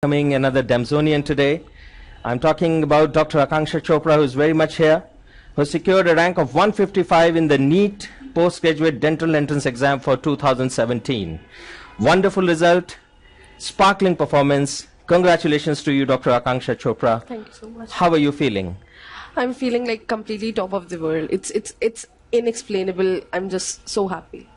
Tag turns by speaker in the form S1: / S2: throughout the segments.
S1: Coming another Damsonian today. I'm talking about Dr. Akansha Chopra, who is very much here, who secured a rank of 155 in the Neet postgraduate dental entrance exam for 2017. Wonderful result, sparkling performance. Congratulations to you, Dr. Akansha Chopra.
S2: Thank you so much.
S1: How are you feeling?
S2: I'm feeling like completely top of the world. It's inexplainable. I'm just so happy.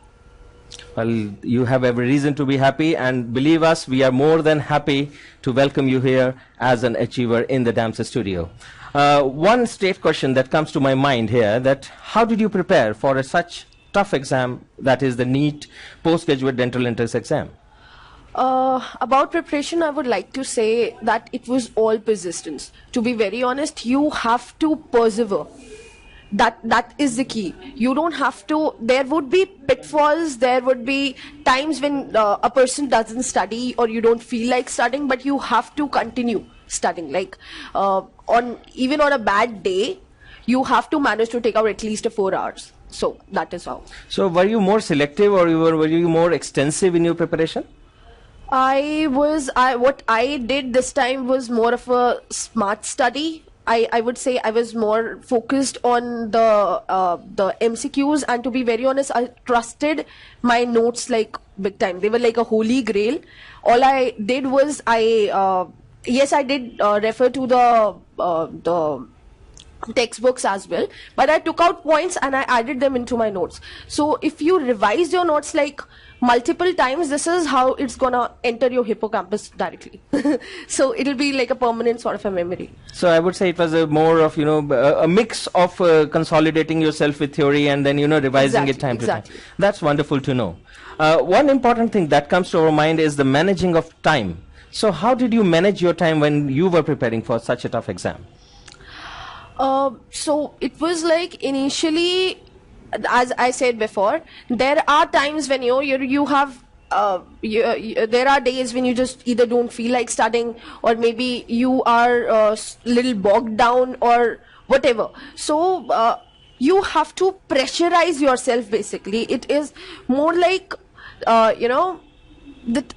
S1: Well, you have every reason to be happy, and believe us, we are more than happy to welcome you here as an achiever in the DAMS studio. One straight question that comes to my mind here, that how did you prepare for such tough exam, that is the NEET postgraduate dental entrance exam?
S2: About preparation, I would like to say that it was all persistence. To be very honest, you have to persevere. That is the key. You don't have to. There would be pitfalls. There would be times when a person doesn't study or you don't feel like studying, but you have to continue studying. Like even on a bad day, you have to manage to take out at least 4 hours. So that is how.
S1: So were you more selective, or were you more extensive in your preparation?
S2: What I did this time was more of a smart study. I would say I was more focused on the MCQs, and to be very honest, I trusted my notes like big time. They were like a holy grail. All I did was yes, I did refer to the textbooks as well, but I took out points and I added them into my notes. So if you revise your notes like multiple times, this is how it's gonna enter your hippocampus directly. So it'll be like a permanent sort of a memory.
S1: So I would say it was a more of, a mix of consolidating yourself with theory and then, revising it time to time. That's wonderful to know. One important thing that comes to our mind is the managing of time. So how did you manage your time when you were preparing for such a tough exam?
S2: So it was like initially, as I said before, there are times when you have there are days when you just either don't feel like studying, or maybe you are little bogged down or whatever. So you have to pressurize yourself. Basically, it is more like that.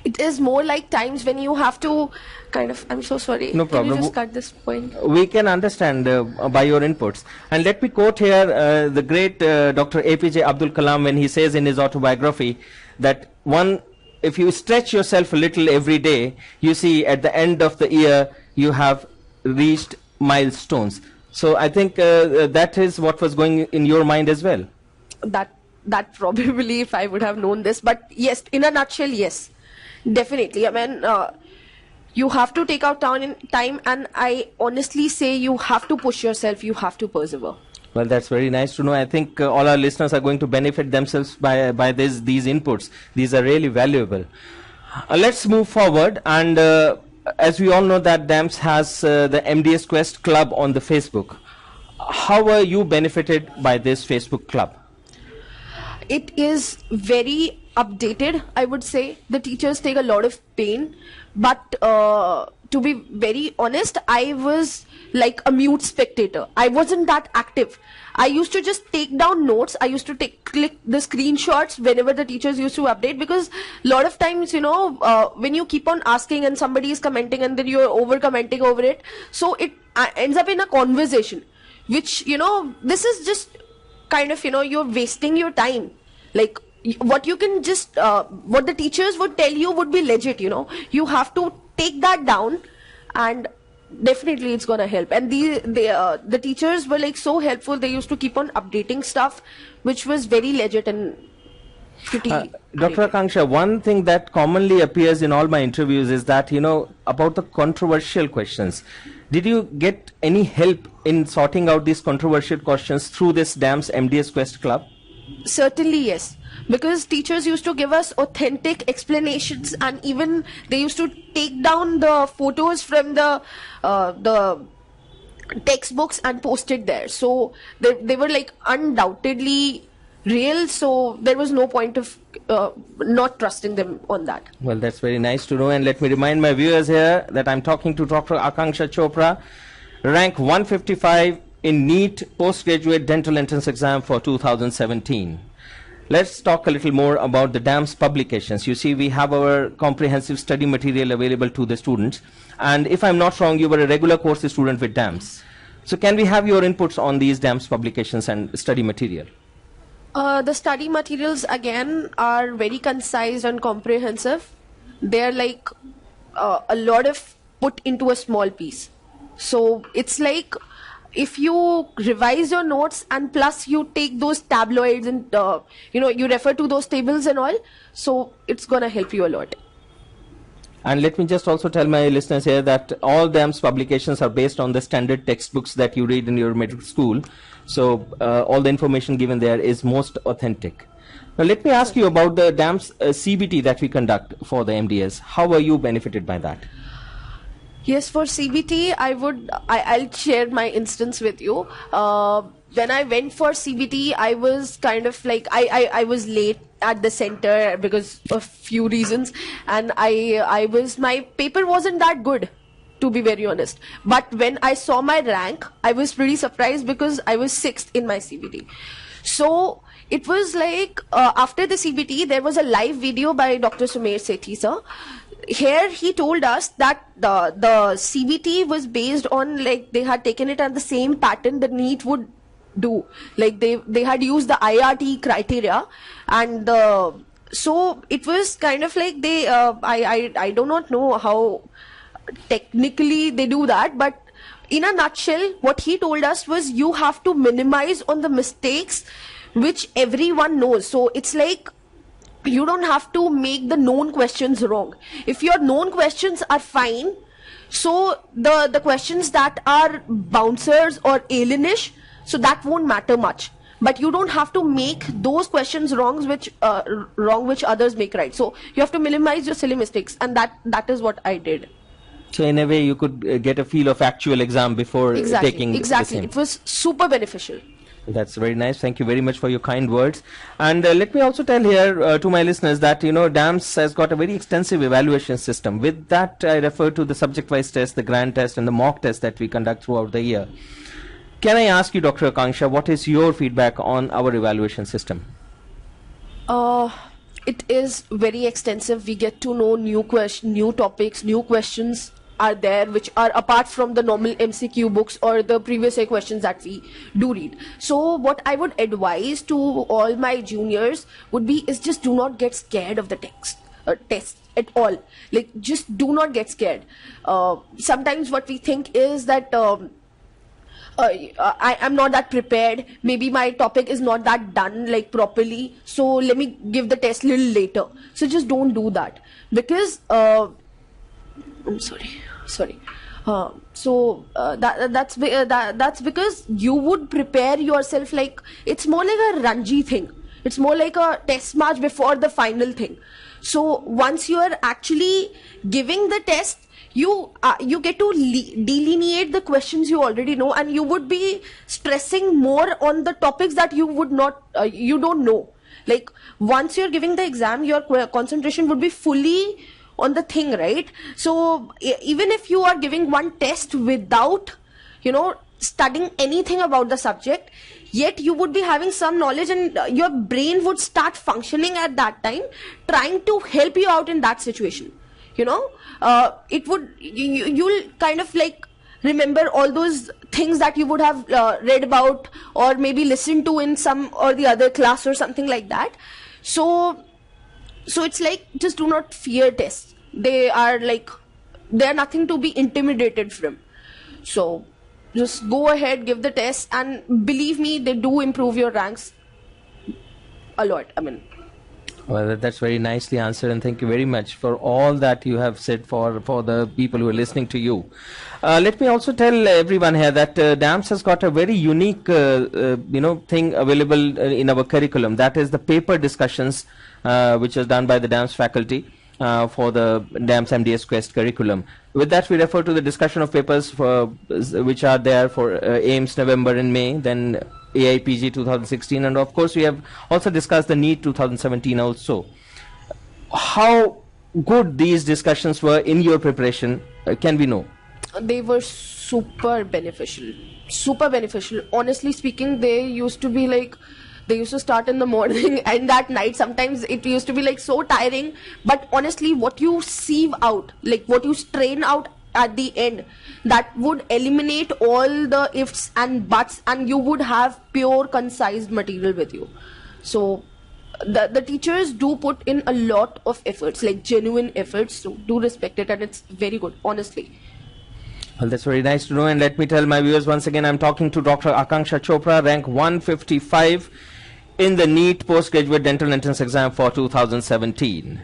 S2: It is more like times when you have to kind of, I'm so sorry.
S1: No problem.
S2: Can you just cut this point?
S1: We can understand by your inputs. And let me quote here the great Dr. APJ Abdul Kalam, when he says in his autobiography that if you stretch yourself a little every day, you see at the end of the year you have reached milestones. So I think that is what was going in your mind as well.
S2: That probably, if I would have known this, but yes, in a nutshell, yes. Definitely. I mean, you have to take out time, and I honestly say you have to push yourself, you have to persevere.
S1: Well, that's very nice to know. I think all our listeners are going to benefit themselves by these inputs. These are really valuable. Let's move forward, and as we all know that DAMS has the MDS Quest Club on the Facebook. How were you benefited by this Facebook club?
S2: It is very updated, I would say. The teachers take a lot of pain, but to be very honest, I was like a mute spectator. I wasn't that active. I used to just take down notes. I used to click the screenshots whenever the teachers used to update, because a lot of times, when you keep on asking and somebody is commenting and then you're over commenting over it, so it ends up in a conversation, which, this is just kind of, you're wasting your time. Like, what you can just, what the teachers would tell you would be legit, You have to take that down, and definitely it's gonna help. And the teachers were like so helpful. They used to keep on updating stuff, which was very legit and pretty.
S1: Dr. Akansha, one thing that commonly appears in all my interviews is that, about the controversial questions. Did you get any help in sorting out these controversial questions through this DAMS MDS Quest Club?
S2: Certainly, yes. Because teachers used to give us authentic explanations, and even they used to take down the photos from the textbooks and post it there. So they were like undoubtedly real, so there was no point of not trusting them on that.
S1: Well, that's very nice to know, and let me remind my viewers here that I'm talking to Dr. Akansha Chopra, rank 155 in NEET postgraduate dental entrance exam for 2017. let's talk a little more about the DAMS publications. You see, we have our comprehensive study material available to the students. And if I'm not wrong, you were a regular course student with DAMS. So can we have your inputs on these DAMS publications and study material?
S2: The study materials again are very concise and comprehensive. They're like a lot of put into a small piece. So it's like if you revise your notes and plus you take those tabloids and you refer to those tables and all, so it's gonna help you a lot.
S1: And let me just also tell my listeners here that all DAMS publications are based on the standard textbooks that you read in your middle school. So all the information given there is most authentic. Now let me ask you about the DAMS CBT that we conduct for the MDS. How were you benefited by that?
S2: Yes, for CBT, I'll share my instance with you. When I went for CBT, I was kind of like, I was late at the center because of few reasons, and my paper wasn't that good, to be very honest. But when I saw my rank, I was pretty surprised because I was 6th in my CBT. So it was like, after the CBT, there was a live video by Dr. Sumer Sethi sir. Here he told us that the CBT was based on, like, they had taken it at the same pattern that Neet would do. Like they had used the IRT criteria, and so it was kind of like they I do not know how technically they do that, but in a nutshell what he told us was you have to minimize on the mistakes which everyone knows. So it's like you don't have to make the known questions wrong. If your known questions are fine, so the questions that are bouncers or alienish, so that won't matter much. But you don't have to make those questions wrong which others make right. So you have to minimize your silly mistakes, and that is what I did.
S1: So in a way you could get a feel of actual exam before taking
S2: exactly. It was super beneficial.
S1: That's very nice. Thank you very much for your kind words. And let me also tell here to my listeners that, DAMS has got a very extensive evaluation system. With that, I refer to the subject-wise test, the grand test, and the mock test that we conduct throughout the year. Can I ask you, Dr. Akansha, what is your feedback on our evaluation system?
S2: It is very extensive. We get to know new topics, new questions are there which are apart from the normal MCQ books or the previous year questions that we do read. So what I would advise to all my juniors would be is just do not get scared of the test at all. Like, just do not get scared. Sometimes what we think is that I'm not that prepared, maybe my topic is not that done like properly, so let me give the test a little later. So just don't do that, because I'm sorry. That's because you would prepare yourself, like it's more like a Ranji thing. It's more like a test match before the final thing. So once you are actually giving the test, you get to delineate the questions you already know, and you would be stressing more on the topics that you don't know. Like, once you're giving the exam, your concentration would be fully on the thing, right? So even if you are giving one test without studying anything about the subject, yet you would be having some knowledge, and your brain would start functioning at that time, trying to help you out in that situation. You'll kind of like remember all those things that you would have read about or maybe listened to in some or the other class or something like that. So it's like, just do not fear tests. They are nothing to be intimidated from. So just go ahead, give the test, and believe me, they do improve your ranks a lot.
S1: Well, that's very nicely answered, and thank you very much for all that you have said for the people who are listening to you. Let me also tell everyone here that DAMS has got a very unique thing available in our curriculum. That is the paper discussions which is done by the DAMS faculty for the DAMS MDS Quest curriculum. With that, we refer to the discussion of papers which are there for AIMS November and May, then AIPG 2016, and of course we have also discussed the Neet 2017 also. How good these discussions were in your preparation, can we know?
S2: They were super beneficial. Honestly speaking, they used to be like They used to start in the morning and at night. Sometimes it used to be like so tiring. But honestly, what you sieve out, like what you strain out at the end, that would eliminate all the ifs and buts, and you would have pure, concise material with you. So the teachers do put in a lot of efforts, like genuine efforts. So do respect it, and it's very good, honestly.
S1: Well, that's very nice to know. And let me tell my viewers once again, I'm talking to Dr. Akansha Chopra, rank 155 in the Neet postgraduate dental entrance exam for 2017.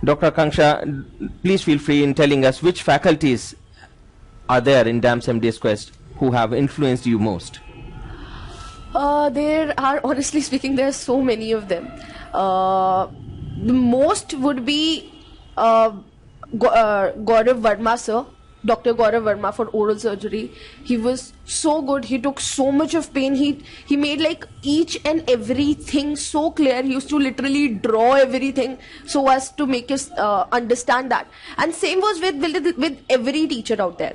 S1: Dr. Akansha, please feel free in telling us which faculties are there in DAMS MDS Quest who have influenced you most.
S2: There are, honestly speaking, there are so many of them. The most would be Gaurav Verma sir, Dr. Gaurav Verma, for oral surgery. He was so good. He took so much of pain. He made like each and everything so clear. He used to literally draw everything so as to make us understand that. And same was with every teacher out there.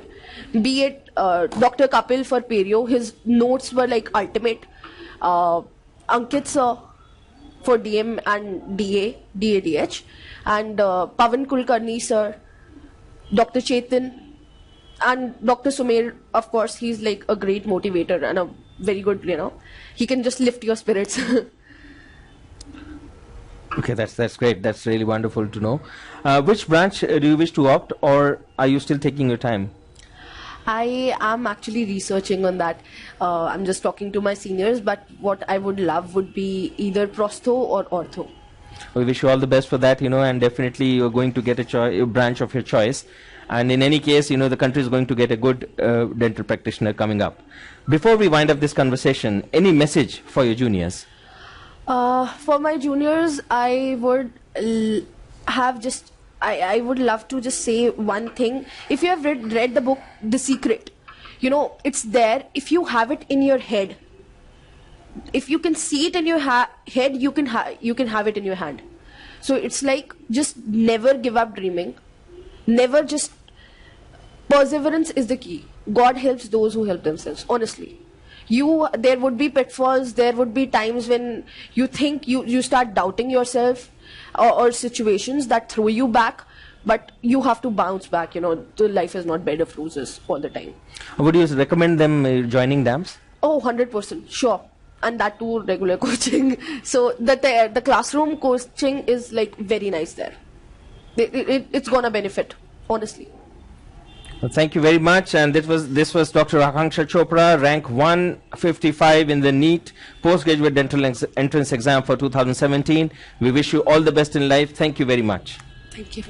S2: Be it Dr. Kapil for perio, his notes were like ultimate. Ankit sir for DM and DADH, and Pavan Kulkarni sir, Dr. Chetan, and Dr. Sumer, of course. He's like a great motivator and a very good, he can just lift your spirits.
S1: Okay, that's great. That's really wonderful to know. Which branch do you wish to opt, or are you still taking your time?
S2: I am actually researching on that. I'm just talking to my seniors, but what I would love would be either prostho or ortho.
S1: We wish you all the best for that, and definitely you're going to get a branch of your choice. And in any case, the country is going to get a good dental practitioner coming up. Before we wind up this conversation, any message for your juniors?
S2: For my juniors, I would I would love to just say one thing. If you have read the book The Secret, it's there. If you have it in your head, if you can see it in your head, you can have it in your hand. So it's like, just never give up dreaming. Never just perseverance is the key. God helps those who help themselves, honestly. There would be pitfalls, there would be times when you think you start doubting yourself, or situations that throw you back, but you have to bounce back. The life is not bed of roses all the time.
S1: Would you recommend them joining DAMS?
S2: Oh, 100%, sure. And that too, regular coaching. So the classroom coaching is like very nice there. It's gonna benefit, honestly.
S1: Well, thank you very much. And this was Dr. Akansha Chopra, rank 155 in the Neet postgraduate dental entrance exam for 2017. We wish you all the best in life. Thank you very much.
S2: Thank you.